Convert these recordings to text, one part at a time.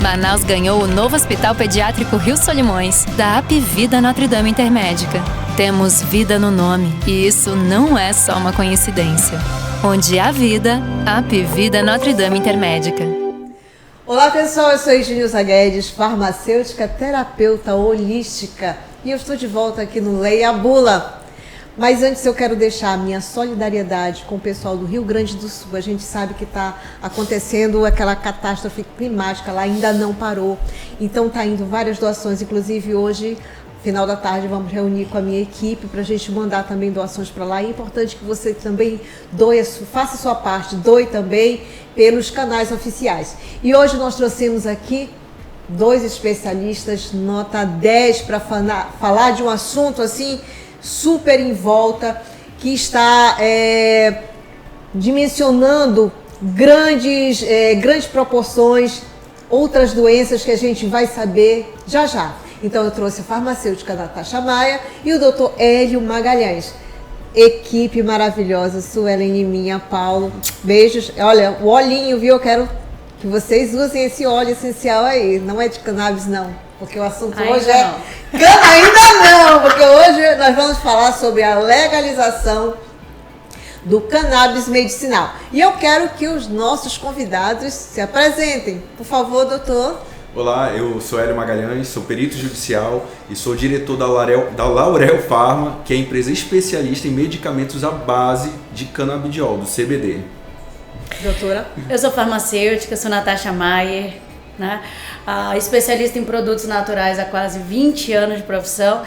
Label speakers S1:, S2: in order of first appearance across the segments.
S1: Manaus ganhou o novo Hospital Pediátrico Rio Solimões, da Apvida Notre Dame Intermédica. Temos vida no nome, e isso não é só uma coincidência. Onde há vida, Apvida Notre Dame Intermédica.
S2: Olá pessoal, eu sou Ednilza Guedes, farmacêutica, terapeuta holística, e eu estou de volta aqui no Leia a Bula. Mas antes eu quero deixar a minha solidariedade com o pessoal do Rio Grande do Sul. A gente sabe que está acontecendo aquela catástrofe climática lá, ainda não parou. Então está indo várias doações, inclusive hoje, final da tarde, vamos reunir com a minha equipe para a gente mandar também doações para lá. É importante que você também doe, faça a sua parte, doe também pelos canais oficiais. E hoje nós trouxemos aqui dois especialistas, nota 10, para falar de um assunto assim super em volta, que está dimensionando grandes proporções, outras doenças que a gente vai saber já já. Então eu trouxe a farmacêutica Natasha Maia e o Dr. Hélio Magalhães. Equipe maravilhosa, Suelen e minha, Paulo. Beijos. Olha, o olhinho, viu? Eu quero que vocês usem esse óleo essencial aí. Não é de cannabis, não. Porque o assunto
S3: ainda
S2: hoje é...
S3: não.
S2: Ainda não! Porque hoje nós vamos falar sobre a legalização do cannabis medicinal. E eu quero que os nossos convidados se apresentem. Por favor, doutor.
S4: Olá, eu sou Hélio Magalhães, sou perito judicial e sou diretor da Laurel Pharma, que é a empresa especialista em medicamentos à base de canabidiol, do CBD.
S2: Doutora?
S3: Eu sou farmacêutica, sou Natasha Maier, né? Especialista em produtos naturais há quase 20 anos de profissão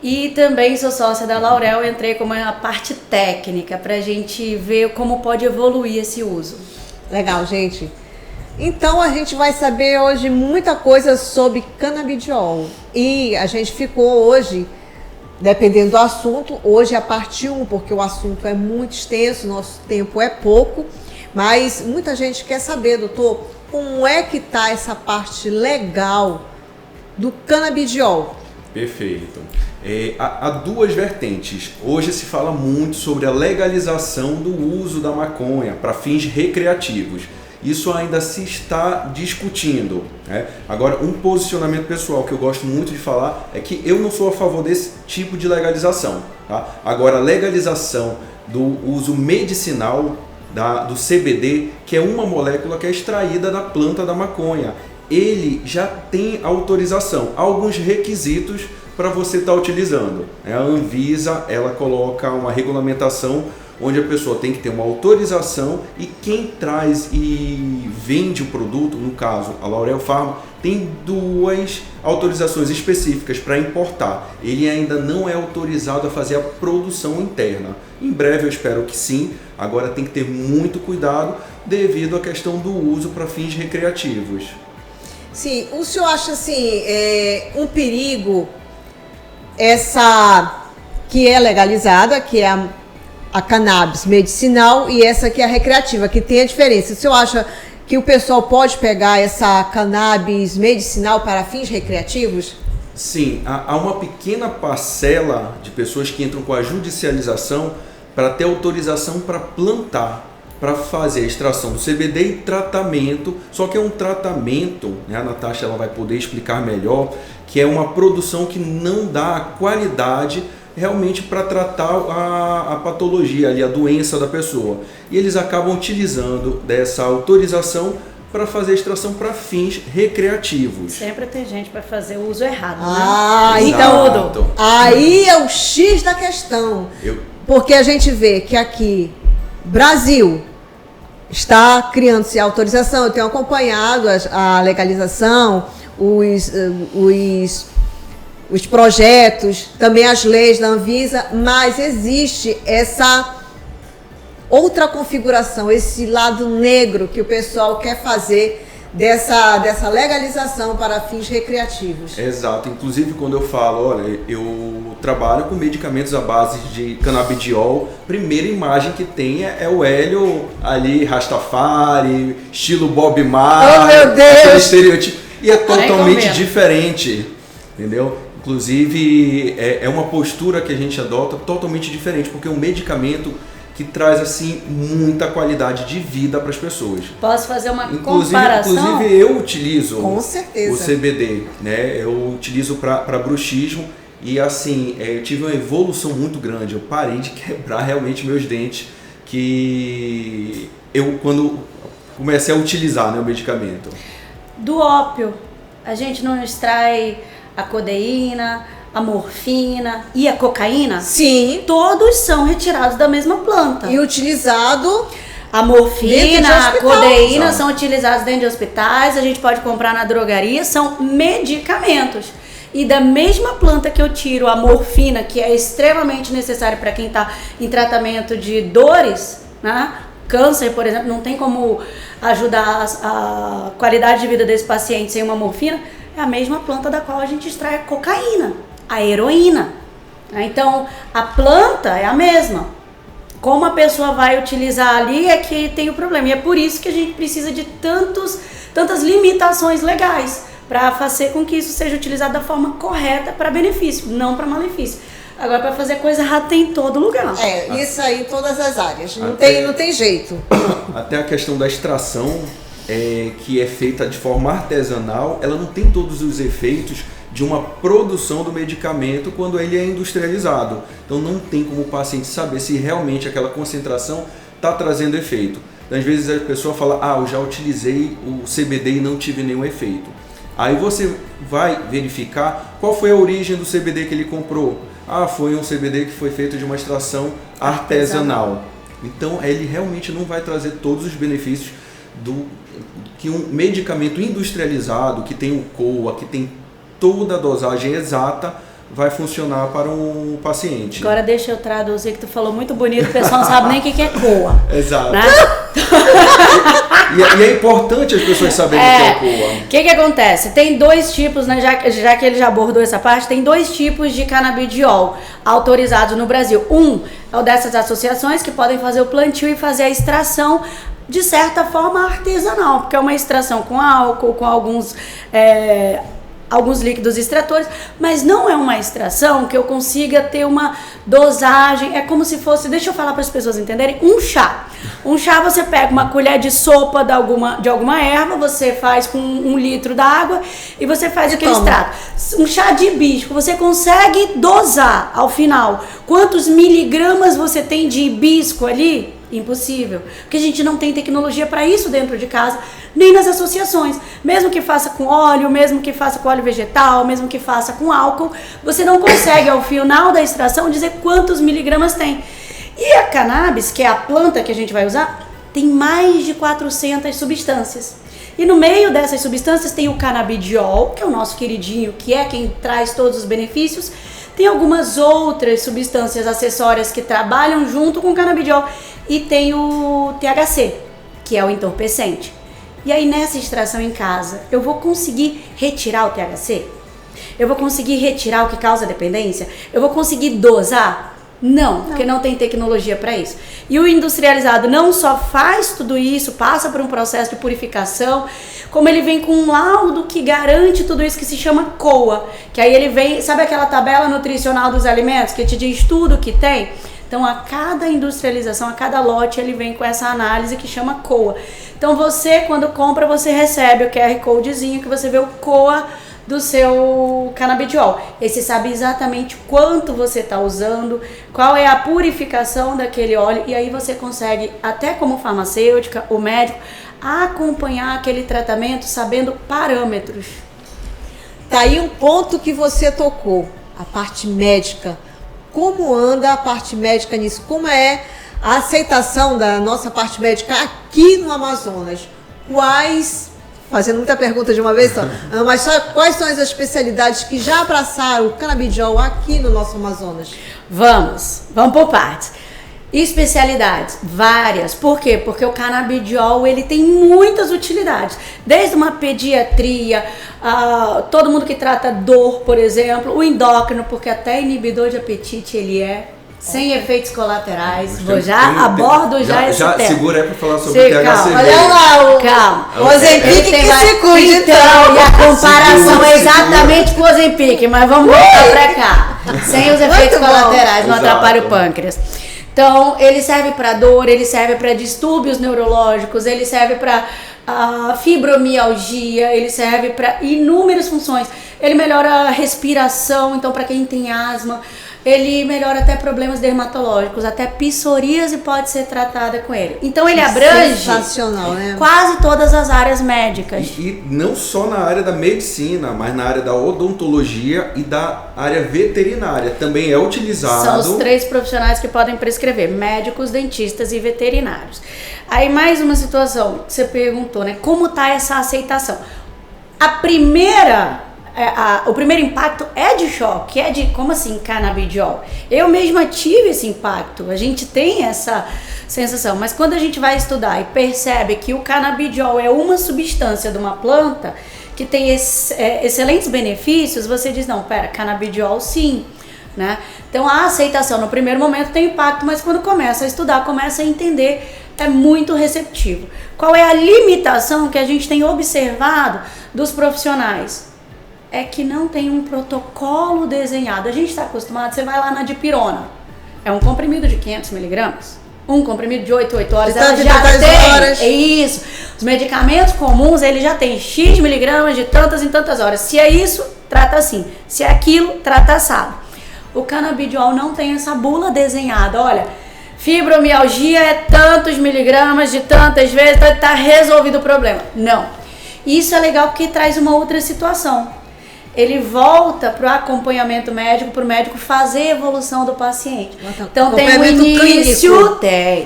S3: e também sou sócia da Laurel. Entrei como a parte técnica para a gente ver como pode evoluir esse uso.
S2: Legal, gente. Então a gente vai saber hoje muita coisa sobre canabidiol e a gente ficou hoje, dependendo do assunto, hoje é a parte 1, porque o assunto é muito extenso, nosso tempo é pouco, mas muita gente quer saber, doutor, como é que está essa parte legal do canabidiol?
S4: Perfeito. Há duas vertentes. Hoje se fala muito sobre a legalização do uso da maconha para fins recreativos. Isso ainda se está discutindo, né? Agora, um posicionamento pessoal que eu gosto muito de falar é que eu não sou a favor desse tipo de legalização, tá? Agora, a legalização do uso medicinal do CBD, que é uma molécula que é extraída da planta da maconha, ele já tem autorização, alguns requisitos para você estar utilizando. A Anvisa, ela coloca uma regulamentação onde a pessoa tem que ter uma autorização e quem traz e vende o produto, no caso a Laurel Pharma, tem duas autorizações específicas para importar. Ele ainda não é autorizado a fazer a produção interna. Em breve eu espero que sim, agora tem que ter muito cuidado devido à questão do uso para fins recreativos.
S2: Sim, o senhor acha assim, um perigo essa que é legalizada, que é a cannabis medicinal e essa que é a recreativa, que tem a diferença? O senhor acha que o pessoal pode pegar essa cannabis medicinal para fins recreativos?
S4: Sim, há uma pequena parcela de pessoas que entram com a judicialização para ter autorização para plantar, para fazer a extração do CBD e tratamento, só que é um tratamento, né? A Natasha ela vai poder explicar melhor, que é uma produção que não dá a qualidade realmente para tratar a patologia, ali, a doença da pessoa. E eles acabam utilizando dessa autorização para fazer a extração para fins recreativos.
S3: Sempre tem gente para fazer o uso errado,
S2: né? Então, aí é o X da questão. Porque a gente vê que aqui, Brasil, está criando-se a autorização, eu tenho acompanhado a legalização, os projetos, também as leis da Anvisa, mas existe essa outra configuração, esse lado negro que o pessoal quer fazer dessa legalização para fins recreativos.
S4: Exato, inclusive quando eu falo, olha, eu trabalho com medicamentos à base de canabidiol, primeira imagem que tem é o Hélio ali, Rastafari, estilo Bob Marley,
S2: oh meu Deus!
S4: Aquele estereotipo, e é totalmente diferente, entendeu? Inclusive é uma postura que a gente adota totalmente diferente, porque é um medicamento que traz assim muita qualidade de vida para as pessoas.
S3: Posso fazer uma comparação?
S4: Inclusive eu utilizo
S2: Com certeza.
S4: o CBD, né? Eu utilizo para bruxismo e assim, eu tive uma evolução muito grande. Eu parei de quebrar realmente meus dentes, que eu quando comecei a utilizar, né, o medicamento.
S3: Do ópio, a gente não extrai a codeína, a morfina e a cocaína?
S2: Sim.
S3: Todos são retirados da mesma planta.
S2: E utilizado
S3: A
S2: dentro de
S3: morfina, a
S2: hospital.
S3: codeína são utilizados dentro de hospitais, a gente pode comprar na drogaria, são medicamentos. E da mesma planta que eu tiro a morfina, que é extremamente necessária para quem está em tratamento de dores, né? Câncer, por exemplo, não tem como ajudar a qualidade de vida desse paciente sem uma morfina, é a mesma planta da qual a gente extrai a cocaína, a heroína. Então, a planta é a mesma. Como a pessoa vai utilizar ali é que tem o problema. E é por isso que a gente precisa de tantas limitações legais para fazer com que isso seja utilizado da forma correta para benefício, não para malefício. Agora, para fazer coisa errada tem em todo lugar.
S2: Isso aí em todas as áreas. Não tem jeito.
S4: Até a questão da extração, que é feita de forma artesanal, ela não tem todos os efeitos de uma produção do medicamento quando ele é industrializado. Então não tem como o paciente saber se realmente aquela concentração está trazendo efeito. Às vezes a pessoa fala, eu já utilizei o CBD e não tive nenhum efeito. Aí você vai verificar qual foi a origem do CBD que ele comprou. Foi um CBD que foi feito de uma extração artesanal. Então ele realmente não vai trazer todos os benefícios que um medicamento industrializado, que tem o COA, que tem toda a dosagem exata, vai funcionar para um paciente.
S3: Agora deixa eu traduzir, que tu falou muito bonito, o pessoal não sabe nem o que é COA.
S4: Exato.
S3: Né?
S4: E é importante as pessoas saberem o que é COA.
S3: O que acontece? Tem dois tipos, né, já que ele já abordou essa parte, tem dois tipos de canabidiol autorizados no Brasil. Um é o dessas associações que podem fazer o plantio e fazer a extração de certa forma artesanal, porque é uma extração com álcool, com alguns líquidos extratores, mas não é uma extração que eu consiga ter uma dosagem, é como se fosse, deixa eu falar para as pessoas entenderem, um chá. Um chá, você pega uma colher de sopa de alguma erva, você faz com 1 litro d'água e você faz aquele extrato. Um chá de hibisco, você consegue dosar ao final quantos miligramas você tem de hibisco ali? Impossível, porque a gente não tem tecnologia para isso dentro de casa, nem nas associações. Mesmo que faça com óleo, mesmo que faça com óleo vegetal, mesmo que faça com álcool, você não consegue ao final da extração dizer quantos miligramas tem. E a cannabis, que é a planta que a gente vai usar, tem mais de 400 substâncias. E no meio dessas substâncias tem o canabidiol, que é o nosso queridinho, que é quem traz todos os benefícios. Tem algumas outras substâncias acessórias que trabalham junto com o canabidiol. E tem o THC, que é o entorpecente. E aí nessa extração em casa, eu vou conseguir retirar o THC? Eu vou conseguir retirar o que causa dependência? Eu vou conseguir dosar? Não, porque não tem tecnologia para isso. E o industrializado não só faz tudo isso, passa por um processo de purificação, como ele vem com um laudo que garante tudo isso, que se chama COA. Que aí ele vem, sabe aquela tabela nutricional dos alimentos que te diz tudo que tem? Então, a cada industrialização, a cada lote, ele vem com essa análise que chama COA. Então, você, quando compra, você recebe o QR Codezinho que você vê o COA do seu canabidiol. E você sabe exatamente quanto você está usando, qual é a purificação daquele óleo, e aí você consegue, até como farmacêutica, o médico, acompanhar aquele tratamento sabendo parâmetros.
S2: Tá aí um ponto que você tocou, a parte médica. Como anda a parte médica nisso? Como é a aceitação da nossa parte médica aqui no Amazonas? Fazendo muita pergunta de uma vez só, mas quais são as especialidades que já abraçaram o canabidiol aqui no nosso Amazonas?
S3: Vamos por partes. Especialidades, várias. Por quê? Porque o canabidiol, ele tem muitas utilidades. Desde uma pediatria, todo mundo que trata dor, por exemplo, o endócrino, porque até inibidor de apetite ele é, sem efeitos colaterais. Abordo esse tema.
S4: Segura aí para falar sobre o THC.
S2: Calma, olha lá,
S3: calma.
S2: O Ozempic que se cuide,
S3: então. E a comparação é exatamente com o Ozempic, mas vamos voltar para cá. Sem os efeitos colaterais, não atrapalha o pâncreas. Então, ele serve para dor, ele serve para distúrbios neurológicos, ele serve para fibromialgia, ele serve para inúmeras funções. Ele melhora a respiração, então para quem tem asma, ele melhora até problemas dermatológicos, até psoríase pode ser tratada com ele. Então ele abrange
S2: sensacional, né?
S3: Quase todas as áreas médicas.
S4: E não só na área da medicina, mas na área da odontologia e da área veterinária. Também é utilizado.
S3: São os 3 profissionais que podem prescrever: médicos, dentistas e veterinários. Aí mais uma situação, você perguntou, né? Como tá essa aceitação? O primeiro impacto é de choque, é de como assim canabidiol? Eu mesma tive esse impacto, a gente tem essa sensação, mas quando a gente vai estudar e percebe que o canabidiol é uma substância de uma planta que tem excelentes benefícios, você diz, não, pera, canabidiol sim, né? Então a aceitação no primeiro momento tem impacto, mas quando começa a estudar, começa a entender, é muito receptivo. Qual é a limitação que a gente tem observado dos profissionais? É que não tem um protocolo desenhado. A gente está acostumado, você vai lá na dipirona, é um comprimido de 500 miligramas, um comprimido de 8 horas, ela já tem, horas. É isso, os medicamentos comuns, ele já tem X miligramas de tantas em tantas horas, se é isso, trata assim, se é aquilo, trata assado. O canabidiol não tem essa bula desenhada, olha, fibromialgia é tantos miligramas de tantas vezes, tá resolvido o problema. Não, isso é legal porque traz uma outra situação. Ele volta para o acompanhamento médico, para o médico fazer a evolução do paciente. Então tem um início,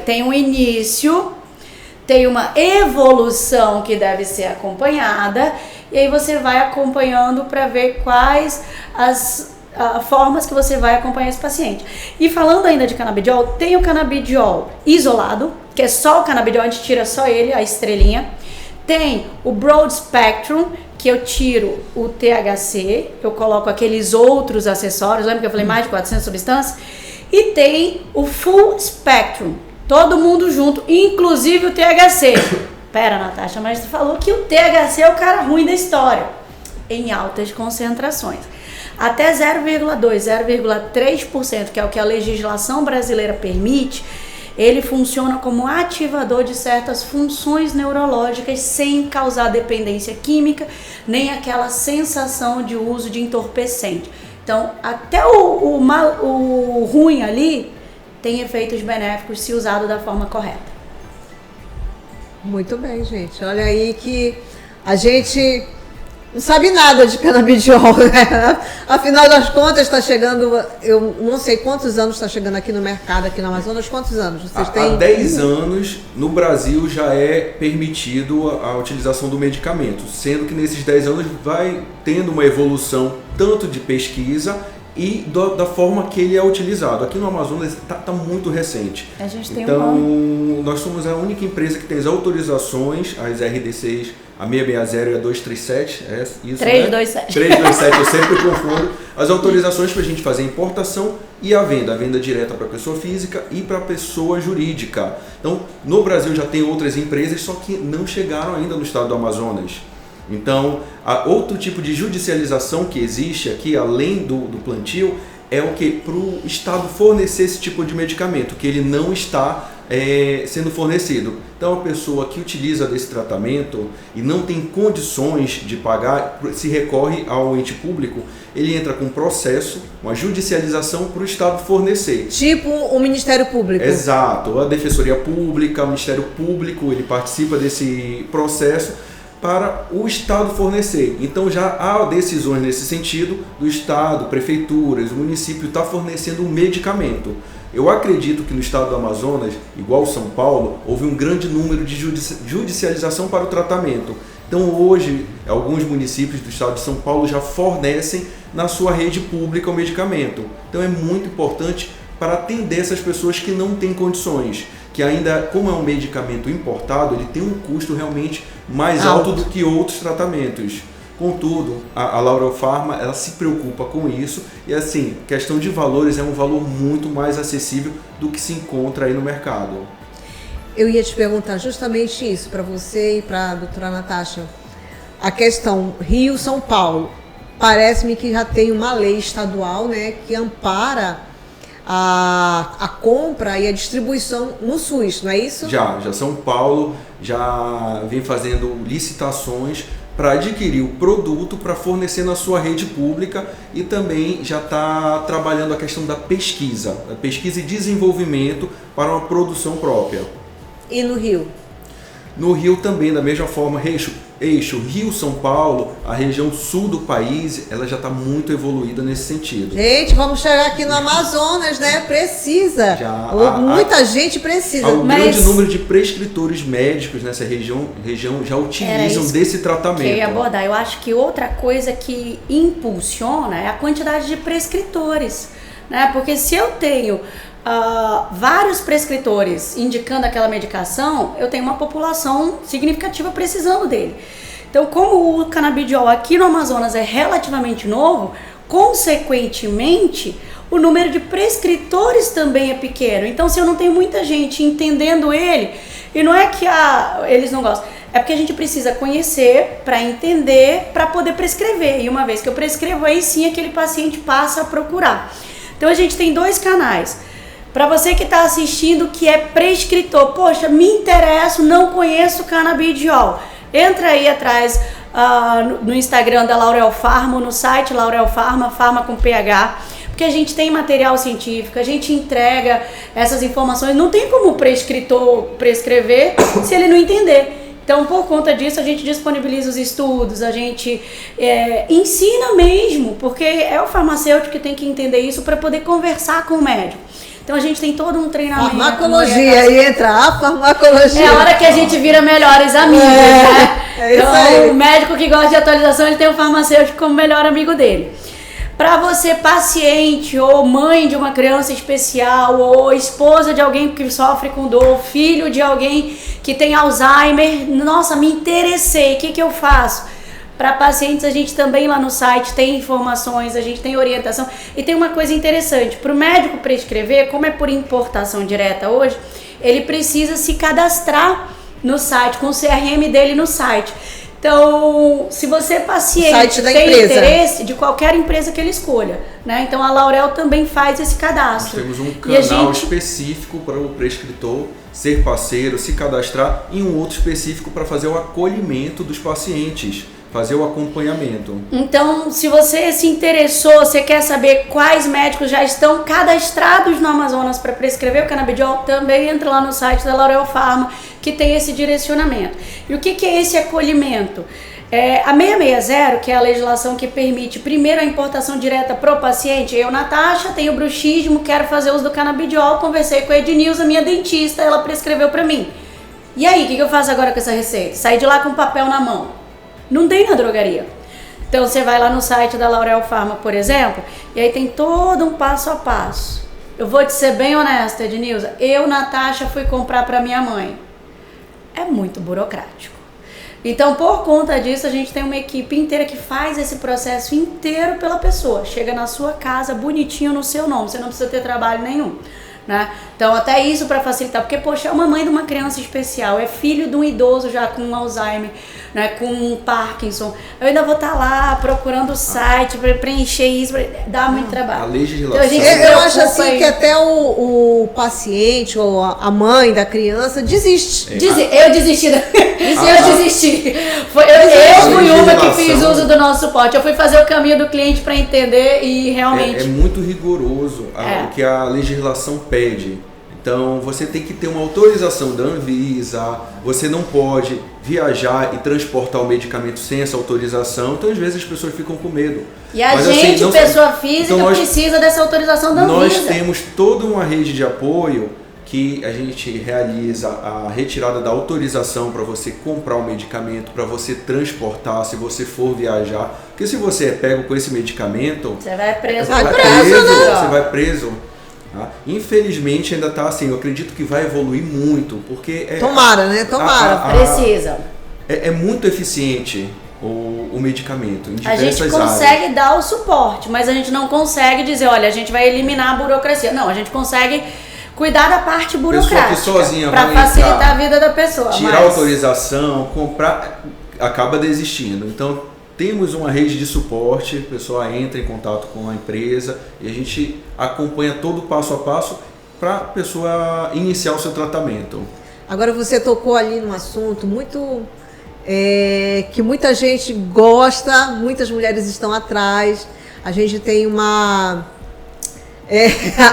S3: tem um início, tem uma evolução que deve ser acompanhada, e aí você vai acompanhando para ver quais as formas que você vai acompanhar esse paciente. E falando ainda de canabidiol, tem o canabidiol isolado, que é só o canabidiol, a gente tira só ele, a estrelinha. Tem o broad spectrum, que eu tiro o THC, eu coloco aqueles outros acessórios, lembra que eu falei mais de 400 substâncias? E tem o full spectrum, todo mundo junto, inclusive o THC. Pera, Natasha, mas você falou que o THC é o cara ruim da história. Em altas concentrações. Até 0,2, 0,3%, que é o que a legislação brasileira permite, ele funciona como ativador de certas funções neurológicas sem causar dependência química, nem aquela sensação de uso de entorpecente. Então, até o ruim ali tem efeitos benéficos se usado da forma correta.
S2: Muito bem, gente. Olha aí que a gente não sabe nada de canabidiol, né? Afinal das contas, está chegando, eu não sei quantos anos está chegando aqui no mercado, aqui no Amazonas, quantos anos vocês têm?
S4: Há 10 anos, no Brasil, já é permitido a utilização do medicamento, sendo que nesses 10 anos vai tendo uma evolução tanto de pesquisa e da forma que ele é utilizado. Aqui no Amazonas está muito recente.
S3: A gente tem
S4: então, nós somos a única empresa que tem as autorizações, as RDCs, a 660 e a 237, é isso,
S3: 327.
S4: Né? 327, eu sempre confundo. As autorizações para a gente fazer a importação e a venda direta para a pessoa física e para a pessoa jurídica. Então, no Brasil já tem outras empresas, só que não chegaram ainda no estado do Amazonas. Então, outro tipo de judicialização que existe aqui, além do plantio, é o que? Para o Estado fornecer esse tipo de medicamento, que ele não está sendo fornecido. Então, a pessoa que utiliza desse tratamento e não tem condições de pagar, se recorre ao ente público, ele entra com um processo, uma judicialização para o Estado fornecer.
S2: Tipo o Ministério Público.
S4: Exato, a Defensoria Pública, o Ministério Público, ele participa desse processo para o Estado fornecer. Então já há decisões nesse sentido do Estado, prefeituras, o município está fornecendo um medicamento. Eu acredito que no estado do Amazonas, igual São Paulo, houve um grande número de judicialização para o tratamento. Então hoje, alguns municípios do estado de São Paulo já fornecem na sua rede pública o medicamento. Então é muito importante para atender essas pessoas que não têm condições, que ainda, como é um medicamento importado, ele tem um custo realmente mais alto do que outros tratamentos. Contudo, a Laurel Pharma, ela se preocupa com isso e, assim, questão de valores é um valor muito mais acessível do que se encontra aí no mercado.
S2: Eu ia te perguntar justamente isso para você e para a doutora Natasha. A questão Rio-São Paulo, parece-me que já tem uma lei estadual, né, que ampara a compra e a distribuição no SUS, não é isso?
S4: Já São Paulo já vem fazendo licitações para adquirir o produto para fornecer na sua rede pública e também já está trabalhando a questão da pesquisa e desenvolvimento para uma produção própria.
S2: E no Rio?
S4: No Rio também, da mesma forma, eixo Rio-São Paulo, a região sul do país, ela já está muito evoluída nesse sentido.
S2: Gente, vamos chegar aqui no Amazonas, né? Precisa. Muita gente precisa.
S4: Um grande número de prescritores médicos nessa região já utilizam desse tratamento.
S3: Que eu ia abordar. Eu acho que outra coisa que impulsiona é a quantidade de prescritores, né? Porque se eu tenho vários prescritores indicando aquela medicação, eu tenho uma população significativa precisando dele. Então, como o canabidiol aqui no Amazonas é relativamente novo, consequentemente, o número de prescritores também é pequeno. Então, se eu não tenho muita gente entendendo ele, e não é que eles não gostam, é porque a gente precisa conhecer para entender, para poder prescrever. E uma vez que eu prescrevo, aí sim aquele paciente passa a procurar. Então, a gente tem 2 canais. Para você que está assistindo, que é prescritor, poxa, me interesso, não conheço canabidiol. Entra aí atrás no Instagram da Laurel Pharma, no site Laurel Pharma, Pharma com PH, porque a gente tem material científico, a gente entrega essas informações. Não tem como o prescritor prescrever se ele não entender. Então, por conta disso, a gente disponibiliza os estudos, a gente ensina mesmo, porque é o farmacêutico que tem que entender isso para poder conversar com o médico. Então a gente tem todo um treinamento.
S2: Farmacologia, aí entra a farmacologia.
S3: É a hora que a gente vira melhores amigos, né? Então, o médico que gosta de atualização, ele tem o farmacêutico como melhor amigo dele. Para você, paciente ou mãe de uma criança especial, ou esposa de alguém que sofre com dor, filho de alguém que tem Alzheimer, nossa, me interessei, o que eu faço? Para pacientes, a gente também lá no site tem informações, a gente tem orientação. E tem uma coisa interessante, para o médico prescrever, como é por importação direta hoje, ele precisa se cadastrar no site, com o CRM dele no site. Então, se você paciente tem interesse, de qualquer empresa que ele escolha, né? Então a Laurel também faz esse cadastro.
S4: Nós temos um canal específico para o prescritor ser parceiro, se cadastrar, e um outro específico para fazer o acolhimento dos pacientes, fazer o acompanhamento.
S3: Então, se você se interessou, você quer saber quais médicos já estão cadastrados no Amazonas para prescrever o canabidiol, também entra lá no site da Laurel Pharma, que tem esse direcionamento. E o que é esse acolhimento? A 660, que é a legislação que permite primeiro a importação direta para o paciente. Eu, Natasha, tenho bruxismo, quero fazer uso do canabidiol, conversei com a Ednilza, minha dentista, ela prescreveu para mim. E aí, o que eu faço agora com essa receita? Saí de lá com papel na mão. Não tem na drogaria. Então você vai lá no site da Laurel Pharma, por exemplo, e aí tem todo um passo a passo. Eu vou te ser bem honesta, Ednilza, eu, Natasha, fui comprar para minha mãe. É muito burocrático. Então, por conta disso, a gente tem uma equipe inteira que faz esse processo inteiro pela pessoa. Chega na sua casa, bonitinho no seu nome, você não precisa ter trabalho nenhum. Né? Então até isso para facilitar, porque poxa, é uma mãe de uma criança especial, é filho de um idoso já com Alzheimer, né, com Parkinson, eu ainda vou estar lá procurando o site para preencher isso, dá muito trabalho.
S4: A legislação.
S2: Então, eu acho assim que até o paciente ou a mãe da criança desiste.
S3: Eu desisti. Eu desisti. Eu fui uma que fiz uso do nosso suporte. Eu fui fazer o caminho do cliente para entender e realmente...
S4: É muito rigoroso o que a legislação pede. Então você tem que ter uma autorização da Anvisa, você não pode viajar e transportar o medicamento sem essa autorização, então às vezes as pessoas ficam com medo.
S3: E a gente, pessoa física, então precisa dessa autorização da Anvisa.
S4: Nós temos toda uma rede de apoio que a gente realiza a retirada da autorização para você comprar o medicamento, para você transportar, se você for viajar. Porque se você é pego com esse medicamento...
S3: Você vai preso.
S4: Você vai preso. Tá? Infelizmente ainda está assim, eu acredito que vai evoluir muito, porque...
S2: Tomara, né? Tomara.
S3: Precisa.
S4: É muito eficiente o medicamento em diversas áreas.
S3: A gente consegue dar o suporte, mas a gente não consegue dizer, olha, a gente vai eliminar a burocracia. Não, a gente consegue cuidar da parte burocrática para facilitar a vida da pessoa.
S4: Tirar autorização, comprar, acaba desistindo. Então temos uma rede de suporte, a pessoa entra em contato com a empresa e a gente acompanha todo o passo a passo para a pessoa iniciar o seu tratamento.
S2: Agora você tocou ali num assunto muito que muita gente gosta, muitas mulheres estão atrás. A gente tem uma...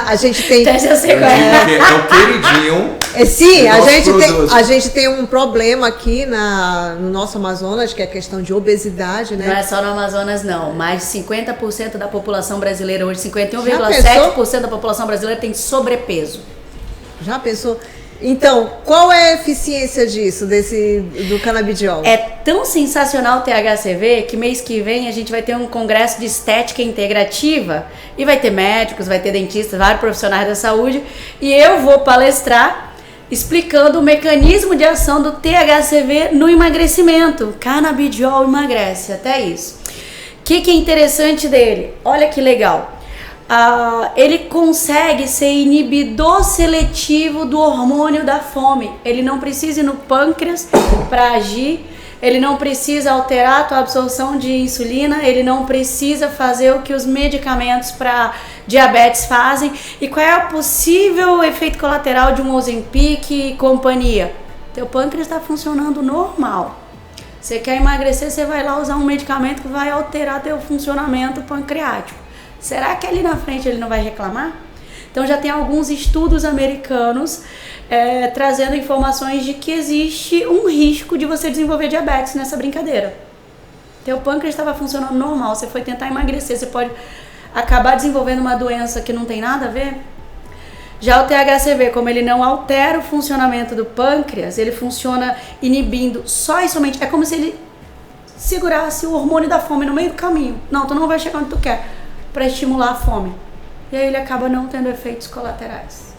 S2: a gente tem...
S3: É
S4: o queridinho.
S2: Sim, a gente tem um problema aqui no nosso Amazonas, que é a questão de obesidade, né?
S3: Não é só no Amazonas, não. Mais de 50% da população brasileira, hoje 51,7% da população brasileira tem sobrepeso.
S2: Já pensou? Então, qual é a eficiência disso, do canabidiol?
S3: É tão sensacional o THCV que mês que vem a gente vai ter um congresso de estética integrativa e vai ter médicos, vai ter dentistas, vários profissionais da saúde e eu vou palestrar explicando o mecanismo de ação do THCV no emagrecimento. Canabidiol emagrece, até isso. O que é interessante dele? Olha que legal. Ele consegue ser inibidor seletivo do hormônio da fome. Ele não precisa ir no pâncreas para agir, ele não precisa alterar a tua absorção de insulina, ele não precisa fazer o que os medicamentos para diabetes fazem. E qual é o possível efeito colateral de um Ozempic e companhia? Teu pâncreas está funcionando normal. Você quer emagrecer, você vai lá usar um medicamento que vai alterar teu funcionamento pancreático. Será que ali na frente ele não vai reclamar? Então já tem alguns estudos americanos trazendo informações de que existe um risco de você desenvolver diabetes nessa brincadeira. Teu pâncreas estava funcionando normal, você foi tentar emagrecer, você pode acabar desenvolvendo uma doença que não tem nada a ver. Já o THCV, como ele não altera o funcionamento do pâncreas, ele funciona inibindo só e somente, é como se ele segurasse o hormônio da fome no meio do caminho. Não, tu não vai chegar onde tu quer, para estimular a fome. E aí ele acaba não tendo efeitos colaterais.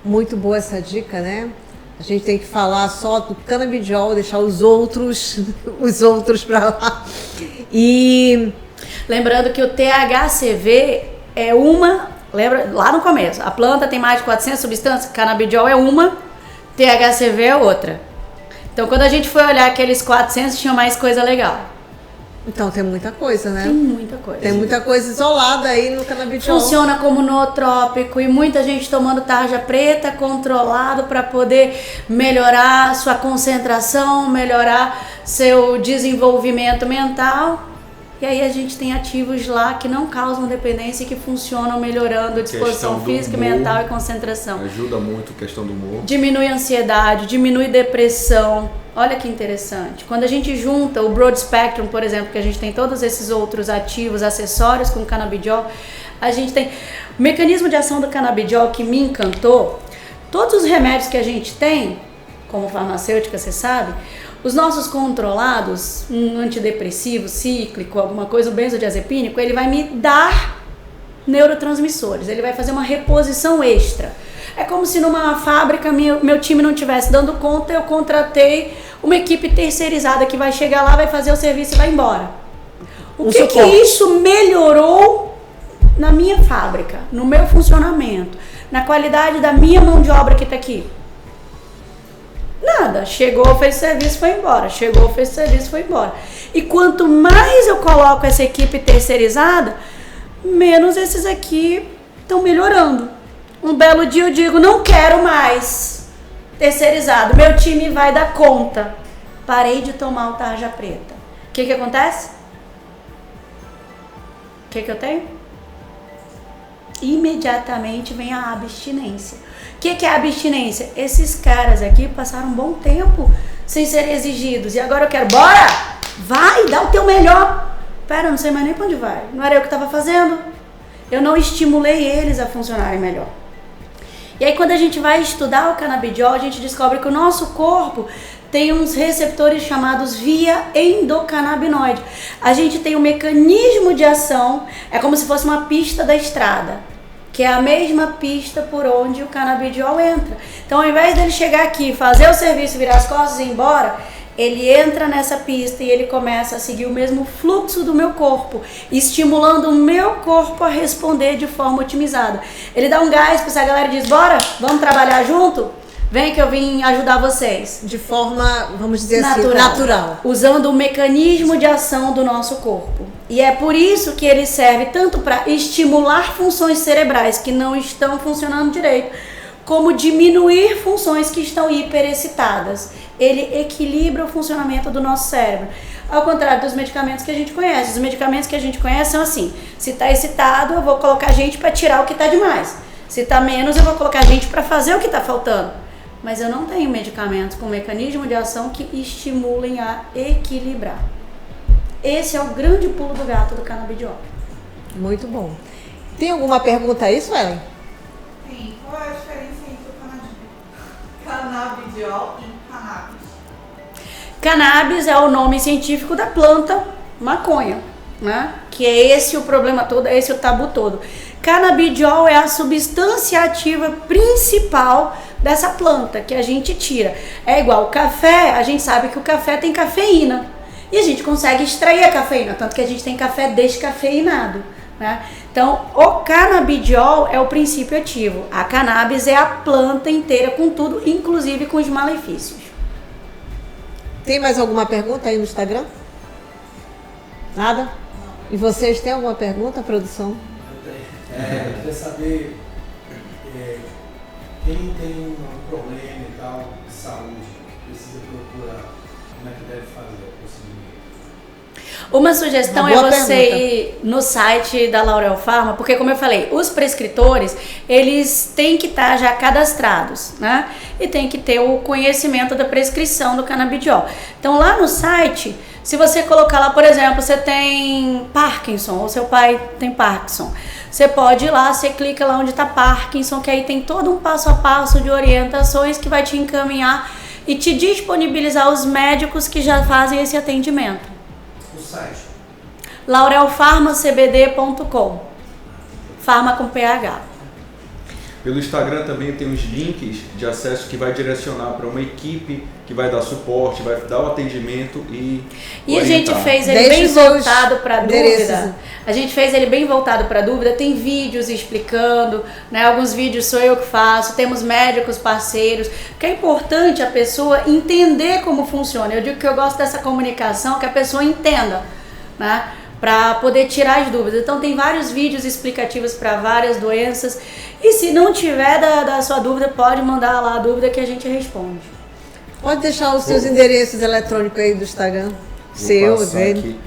S2: Muito boa essa dica, né? A gente tem que falar só do canabidiol, deixar os outros para lá. E
S3: lembrando que o THCV é uma, lembra lá no começo, a planta tem mais de 400 substâncias, canabidiol é uma, THCV é outra. Então quando a gente foi olhar aqueles 400, tinha mais coisa legal.
S2: Então tem muita coisa, né?
S3: Tem muita coisa.
S2: Tem muita coisa isolada aí no canabidiol.
S3: Funciona como nootrópico e muita gente tomando tarja preta controlado para poder melhorar sua concentração, melhorar seu desenvolvimento mental. E aí a gente tem ativos lá que não causam dependência e que funcionam melhorando a disposição física, mental e concentração.
S4: Ajuda muito a questão do humor.
S3: Diminui ansiedade, diminui depressão. Olha que interessante. Quando a gente junta o Broad Spectrum, por exemplo, que a gente tem todos esses outros ativos, acessórios com o canabidiol, a gente tem o mecanismo de ação do canabidiol que me encantou. Todos os remédios que a gente tem, como farmacêutica, você sabe, os nossos controlados, um antidepressivo cíclico, alguma coisa, um benzodiazepínico, ele vai me dar neurotransmissores, ele vai fazer uma reposição extra. É como se numa fábrica meu time não estivesse dando conta, eu contratei uma equipe terceirizada que vai chegar lá, vai fazer o serviço e vai embora. O que isso melhorou na minha fábrica, no meu funcionamento, na qualidade da minha mão de obra que está aqui? Nada. Chegou, fez serviço, foi embora. Chegou, fez serviço, foi embora. E quanto mais eu coloco essa equipe terceirizada, menos esses aqui estão melhorando. Um belo dia eu digo, não quero mais terceirizado, meu time vai dar conta. Parei de tomar o tarja preta. O que acontece? O que eu tenho? Imediatamente vem a abstinência. O que é a abstinência? Esses caras aqui passaram um bom tempo sem serem exigidos e agora eu quero, bora! Vai, dá o teu melhor. Pera, eu não sei mais nem pra onde vai. Não era eu que estava fazendo. Eu não estimulei eles a funcionarem melhor. E aí quando a gente vai estudar o canabidiol, a gente descobre que o nosso corpo tem uns receptores chamados via endocannabinoide. A gente tem um mecanismo de ação, é como se fosse uma pista da estrada, que é a mesma pista por onde o canabidiol entra. Então ao invés dele chegar aqui, fazer o serviço, virar as costas e ir embora, ele entra nessa pista e ele começa a seguir o mesmo fluxo do meu corpo, estimulando o meu corpo a responder de forma otimizada. Ele dá um gás para essa galera e diz, bora, vamos trabalhar junto? Vem que eu vim ajudar vocês.
S2: De forma, vamos dizer assim, natural.
S3: Usando o mecanismo de ação do nosso corpo. E é por isso que ele serve tanto para estimular funções cerebrais que não estão funcionando direito, como diminuir funções que estão hiperexcitadas. Ele equilibra o funcionamento do nosso cérebro. Ao contrário dos medicamentos que a gente conhece. Os medicamentos que a gente conhece são assim: se está excitado, eu vou colocar gente para tirar o que está demais. Se está menos, eu vou colocar gente para fazer o que está faltando. Mas eu não tenho medicamentos com mecanismo de ação que estimulem a equilibrar. Esse é o grande pulo do gato do canabidiol.
S2: Muito bom. Tem alguma pergunta aí, Suelen?
S5: Sim. Qual é a diferença entre o canabidiol e cannabis?
S3: Cannabis é o nome científico da planta maconha, né? Que é esse o problema todo, é esse o tabu todo. Canabidiol é a substância ativa principal dessa planta que a gente tira. É igual o café, a gente sabe que o café tem cafeína e a gente consegue extrair a cafeína, tanto que a gente tem café descafeinado, né? Então, o canabidiol é o princípio ativo. A cannabis é a planta inteira com tudo, inclusive com os malefícios.
S2: Tem mais alguma pergunta aí no Instagram? Nada? E vocês têm alguma pergunta, produção?
S6: Eu queria saber quem tem um problema e tal de saúde, precisa procurar, como é que deve fazer o procedimento?
S3: Uma sugestão é você ir no site da Laurel Pharma, porque como eu falei, os prescritores, eles têm que estar já cadastrados, né? E tem que ter o conhecimento da prescrição do canabidiol. Então lá no site, se você colocar lá, por exemplo, você tem Parkinson, ou seu pai tem Parkinson, você pode ir lá, você clica lá onde está Parkinson, que aí tem todo um passo a passo de orientações que vai te encaminhar e te disponibilizar os médicos que já fazem esse atendimento.
S6: O site?
S3: laurelfarmacbd.com. Farma com PH.
S4: Pelo Instagram também tem uns links de acesso que vai direcionar para uma equipe que vai dar suporte, vai dar o atendimento e
S3: a gente fez ele bem voltado para dúvida. A gente fez ele bem voltado para dúvida. Tem vídeos explicando, né? Alguns vídeos sou eu que faço. Temos médicos parceiros. Que é importante a pessoa entender como funciona. Eu digo que eu gosto dessa comunicação, que a pessoa entenda, né? Para poder tirar as dúvidas. Então tem vários vídeos explicativos para várias doenças. E se não tiver da sua dúvida, pode mandar lá a dúvida que a gente responde.
S2: Pode deixar os seus endereços eletrônicos aí do Instagram. Seu, dele.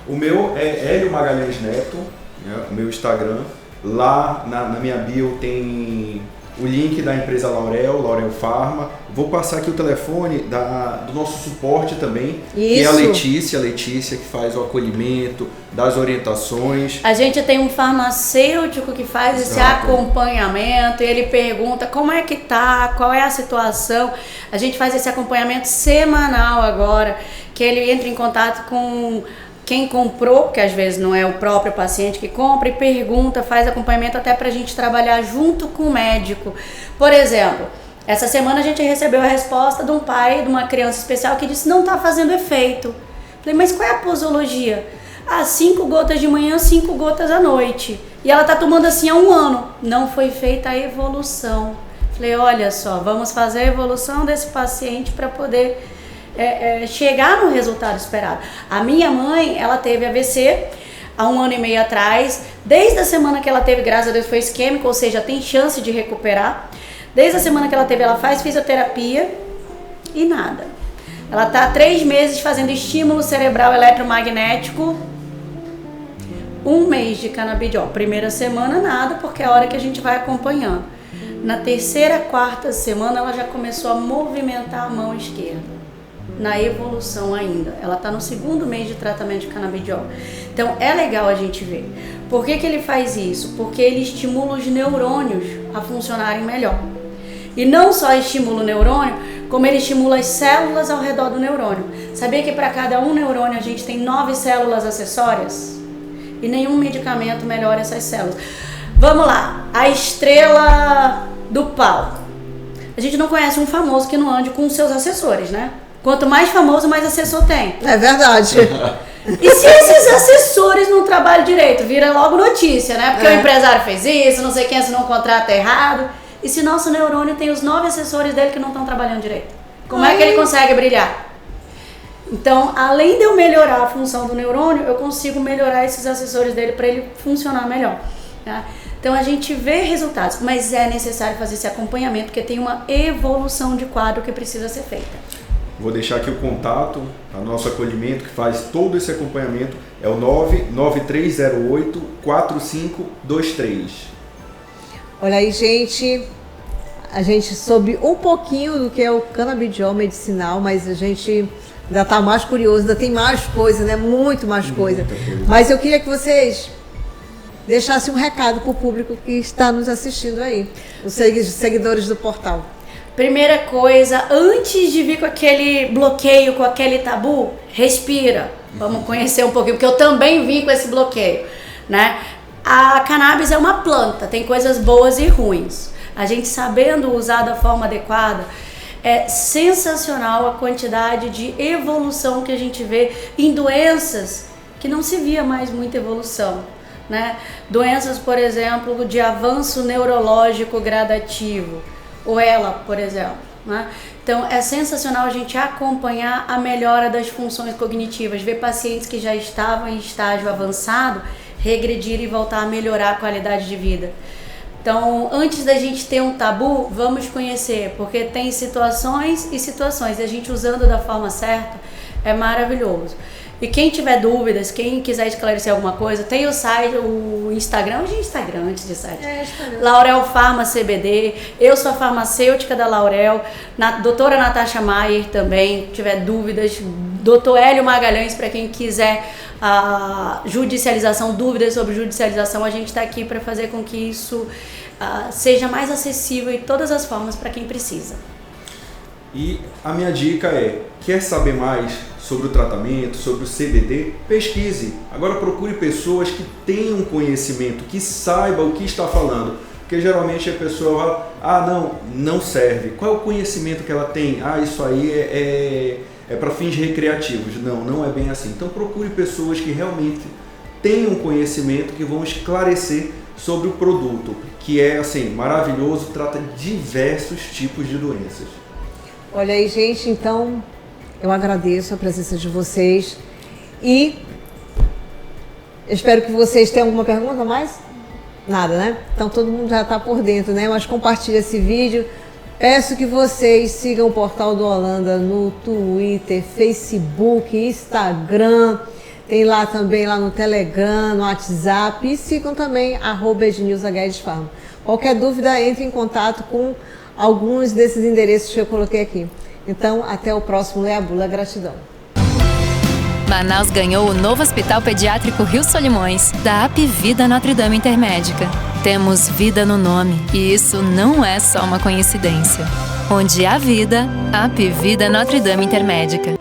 S4: O meu é Hélio Magalhães Neto, né, o meu Instagram. Lá na minha bio tem o link da empresa Laurel Pharma. Vou passar aqui o telefone do nosso suporte também, que é a Letícia que faz o acolhimento, das orientações.
S3: A gente tem um farmacêutico que faz esse acompanhamento, ele pergunta como é que tá, qual é a situação. A gente faz esse acompanhamento semanal agora, que ele entra em contato com quem comprou, porque às vezes não é o próprio paciente que compra, e pergunta, faz acompanhamento até pra gente trabalhar junto com o médico. Por exemplo, essa semana a gente recebeu a resposta de um pai de uma criança especial que disse não tá fazendo efeito. Falei, mas qual é a posologia? 5 gotas de manhã, 5 gotas à noite. E ela tá tomando assim há 1 ano. Não foi feita a evolução. Falei, olha só, vamos fazer a evolução desse paciente para poder chegar no resultado esperado. A minha mãe, ela teve AVC há 1 ano e meio atrás. Desde a semana que ela teve, graças a Deus, foi isquêmico, ou seja, tem chance de recuperar. Desde a semana que ela teve, ela faz fisioterapia e nada. Ela está há 3 meses fazendo estímulo cerebral eletromagnético. 1 mês de canabidiol. Primeira semana nada, porque é a hora que a gente vai acompanhando. Na 3ª, 4ª semana, ela já começou a movimentar a mão esquerda. Na evolução ainda. Ela está no 2º mês de tratamento de canabidiol. Então é legal a gente ver. Por que ele faz isso? Porque ele estimula os neurônios a funcionarem melhor. E não só estimula o neurônio, como ele estimula as células ao redor do neurônio. Sabia que para cada um neurônio a gente tem 9 células acessórias? E nenhum medicamento melhora essas células. Vamos lá, a estrela do palco. A gente não conhece um famoso que não ande com os seus assessores, né? Quanto mais famoso, mais assessor tem.
S2: É verdade.
S3: E se esses assessores não trabalham direito? Vira logo notícia, né? Porque o empresário fez isso, não sei quem assinou um contrato errado. E se nosso neurônio tem os 9 assessores dele que não estão trabalhando direito? Como é que ele consegue brilhar? Então, além de eu melhorar a função do neurônio, eu consigo melhorar esses assessores dele para ele funcionar melhor. Tá? Então, a gente vê resultados, mas é necessário fazer esse acompanhamento, porque tem uma evolução de quadro que precisa ser feita.
S4: Vou deixar aqui o contato, a nosso acolhimento que faz todo esse acompanhamento, é o 99308-4523.
S2: Olha aí, gente, a gente soube um pouquinho do que é o canabidiol medicinal, mas a gente ainda está mais curioso, ainda tem mais coisa, né? Muito mais coisa. Mas eu queria que vocês deixassem um recado para o público que está nos assistindo aí, os seguidores do portal.
S3: Primeira coisa, antes de vir com aquele bloqueio, com aquele tabu, respira. Vamos conhecer um pouquinho, porque eu também vim com esse bloqueio, né? A cannabis é uma planta, tem coisas boas e ruins. A gente sabendo usar da forma adequada, é sensacional a quantidade de evolução que a gente vê em doenças que não se via mais muita evolução, né? Doenças, por exemplo, de avanço neurológico gradativo, ou ela, por exemplo, né? Então é sensacional a gente acompanhar a melhora das funções cognitivas, ver pacientes que já estavam em estágio avançado regredir e voltar a melhorar a qualidade de vida. Então, antes da gente ter um tabu, vamos conhecer, porque tem situações e situações, e a gente usando da forma certa é maravilhoso. E quem tiver dúvidas, quem quiser esclarecer alguma coisa, tem o site, o Instagram, hoje é Instagram antes de site. Laurel Pharma CBD, eu sou a farmacêutica da Laurel, doutora Natasha Maier também, tiver dúvidas, doutor Hélio Magalhães, para quem quiser a judicialização, dúvidas sobre judicialização, a gente está aqui para fazer com que isso seja mais acessível de todas as formas para quem precisa.
S4: E a minha dica é, quer saber mais sobre o tratamento, sobre o CBD, pesquise. Agora procure pessoas que tenham conhecimento, que saibam o que está falando. Porque geralmente a pessoa fala, não serve. Qual é o conhecimento que ela tem? Isso aí é para fins recreativos. Não é bem assim. Então procure pessoas que realmente tenham conhecimento, que vão esclarecer sobre o produto, que é assim, maravilhoso, trata diversos tipos de doenças.
S2: Olha aí, gente, então eu agradeço a presença de vocês e espero que vocês tenham alguma pergunta a mais? Nada, né? Então todo mundo já está por dentro, né? Mas compartilha esse vídeo. Peço que vocês sigam o Portal do Holanda no Twitter, Facebook, Instagram. Tem lá também, lá no Telegram, no WhatsApp. E sigam também @ednilzaguedesfarma. Qualquer dúvida, entre em contato com alguns desses endereços que eu coloquei aqui. Então, até o próximo Lê a Bula. Gratidão.
S1: Manaus ganhou o novo Hospital Pediátrico Rio Solimões, da Apivida Notre Dame Intermédica. Temos vida no nome, e isso não é só uma coincidência. Onde há vida, Apivida Notre Dame Intermédica.